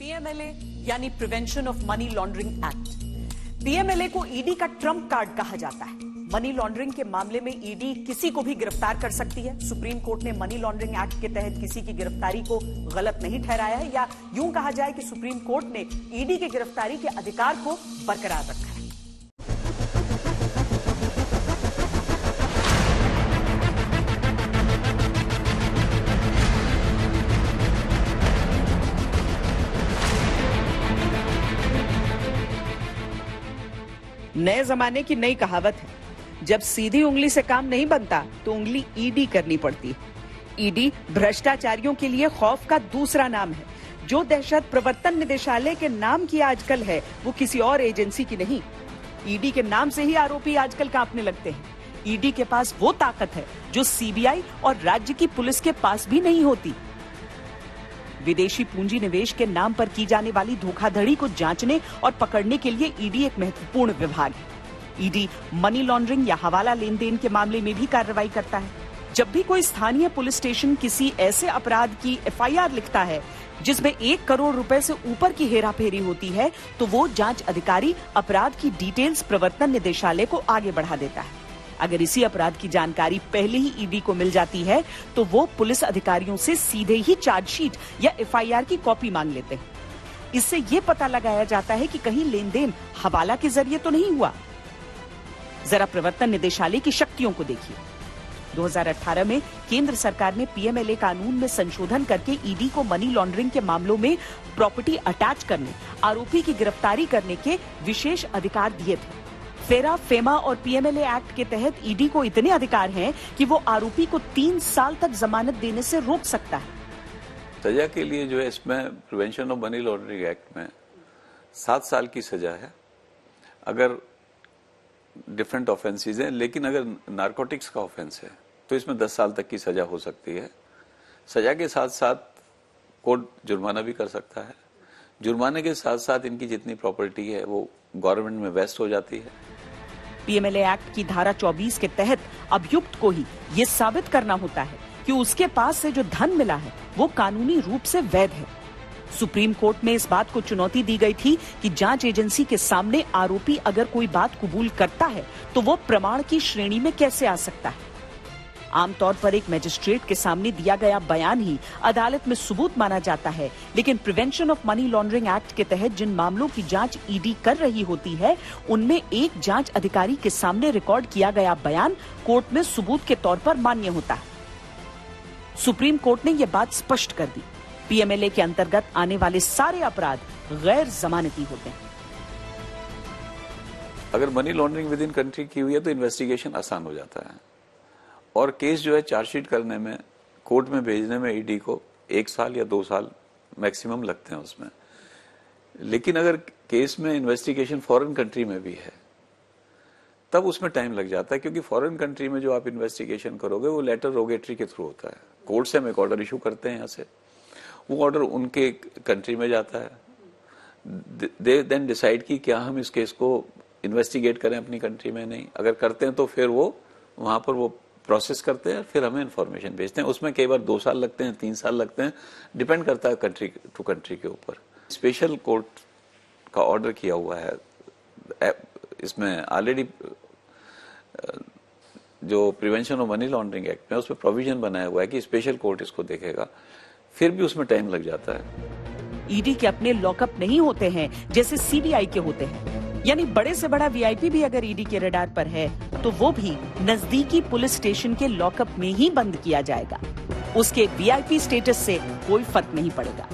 PMLA यानी prevention of money laundering act. PMLA को ED का ट्रम्प कार्ड कहा जाता है। मनी लॉन्ड्रिंग के मामले में ईडी किसी को भी गिरफ्तार कर सकती है। सुप्रीम कोर्ट ने मनी लॉन्ड्रिंग एक्ट के तहत किसी की गिरफ्तारी को गलत नहीं ठहराया है, या यूं कहा जाए कि सुप्रीम कोर्ट ने ईडी की गिरफ्तारी के अधिकार को बरकरार रखा है। नए जमाने की नई कहावत है, जब सीधी उंगली से काम नहीं बनता तो उंगली ईडी करनी पड़ती है। ईडी भ्रष्टाचारियों के लिए खौफ का दूसरा नाम है। जो दहशत प्रवर्तन निदेशालय के नाम की आजकल है, वो किसी और एजेंसी की नहीं। ईडी के नाम से ही आरोपी आजकल कांपने लगते हैं। ईडी के पास वो ताकत है जो सीबीआई और राज्य की पुलिस के पास भी नहीं होती। विदेशी पूंजी निवेश के नाम पर की जाने वाली धोखाधड़ी को जांचने और पकड़ने के लिए ईडी एक महत्वपूर्ण विभाग है। ईडी मनी लॉन्ड्रिंग या हवाला लेन देन के मामले में भी कार्रवाई करता है। जब भी कोई स्थानीय पुलिस स्टेशन किसी ऐसे अपराध की एफआईआर लिखता है जिसमें 1 करोड़ रुपए से ऊपर की हेराफेरी होती है, तो वो जांच अधिकारी अपराध की डिटेल्स प्रवर्तन निदेशालय को आगे बढ़ा देता है। अगर इसी अपराध की जानकारी पहले ही ईडी को मिल जाती है, तो वो पुलिस अधिकारियों से सीधे ही चार्जशीट या एफआईआर की कॉपी मांग लेते हैं। इससे ये पता लगाया जाता है कि कहीं लेन देन हवाला के जरिए तो नहीं हुआ। जरा प्रवर्तन निदेशालय की शक्तियों को देखिए। 2018 में केंद्र सरकार ने पीएमएलए कानून में संशोधन करके ईडी को मनी लॉन्ड्रिंग के मामलों में प्रॉपर्टी अटैच करने, आरोपी की गिरफ्तारी करने के विशेष अधिकार दिए थे। फेरा, फेमा और पीएमएलए एक्ट के तहत ईडी को इतने अधिकार हैं कि वो आरोपी को 3 साल तक जमानत देने से रोक सकता है। सजा के लिए जो है इसमें prevention of money laundering act में 7 साल की सजा है अगर डिफरेंट ऑफेंसेस हैं, लेकिन अगर नारकोटिक्स का ऑफेंस है तो इसमें 10 साल तक की सजा हो सकती है। सजा के साथ साथ कोर्ट जुर्माना भी कर सकता है। जुर्माने के साथ साथ इनकी जितनी प्रॉपर्टी है वो गवर्नमेंट में वेस्ट हो जाती है। पीएमएलए एक्ट की धारा 24 के तहत अभियुक्त को ही ये साबित करना होता है कि उसके पास से जो धन मिला है वो कानूनी रूप से वैध है। सुप्रीम कोर्ट में इस बात को चुनौती दी गई थी कि जांच एजेंसी के सामने आरोपी अगर कोई बात कबूल करता है तो वो प्रमाण की श्रेणी में कैसे आ सकता है। आमतौर पर एक मजिस्ट्रेट के सामने दिया गया बयान ही अदालत में सबूत माना जाता है, लेकिन prevention of money laundering act के तहत जिन मामलों की जांच ईडी कर रही होती है, उनमें एक जांच अधिकारी के सामने रिकॉर्ड किया गया बयान कोर्ट में सबूत के तौर पर मान्य होता है। सुप्रीम कोर्ट ने यह बात स्पष्ट कर दी। पीएमएलए के अंतर्गत आने वाले सारे अपराध गैर जमानती होते हैं। अगर money laundering with in country की हुई है तो इन्वेस्टिगेशन आसान हो जाता है और केस जो है चार्जशीट करने में, कोर्ट में भेजने में ईडी को 1 साल या 2 साल मैक्सिमम लगते हैं उसमें। लेकिन अगर केस में इन्वेस्टिगेशन फॉरेन कंट्री में भी है तब उसमें टाइम लग जाता है, क्योंकि फॉरेन कंट्री में जो आप इन्वेस्टिगेशन करोगे वो लेटर रोगेटरी के थ्रू होता है। कोर्ट से हम एक ऑर्डर इशू करते हैं यहाँ से, वो ऑर्डर उनके कंट्री में जाता है। दे देन डिसाइड कि क्या हम इस केस को इन्वेस्टिगेट करें अपनी कंट्री में। नहीं, अगर करते हैं तो फिर वो वहां पर वो प्रोसेस करते हैं, फिर हमें इंफॉर्मेशन भेजते हैं। उसमें कई बार 2 साल लगते हैं, 3 साल लगते हैं, डिपेंड करता है कंट्री टू कंट्री के ऊपर। स्पेशल कोर्ट का ऑर्डर किया हुआ है इसमें ऑलरेडी, जो prevention of money laundering act में उसमें प्रोविजन बनाया हुआ है कि स्पेशल कोर्ट इसको देखेगा, फिर भी उसमें टाइम लग जाता है। ईडी के अपने लॉकअप नहीं होते हैं जैसे सीबीआई के होते हैं, यानी बड़े से बड़ा वीआईपी भी अगर ईडी के रडार पर है तो वो भी नजदीकी पुलिस स्टेशन के लॉकअप में ही बंद किया जाएगा। उसके वीआईपी स्टेटस से कोई फर्क नहीं पड़ेगा।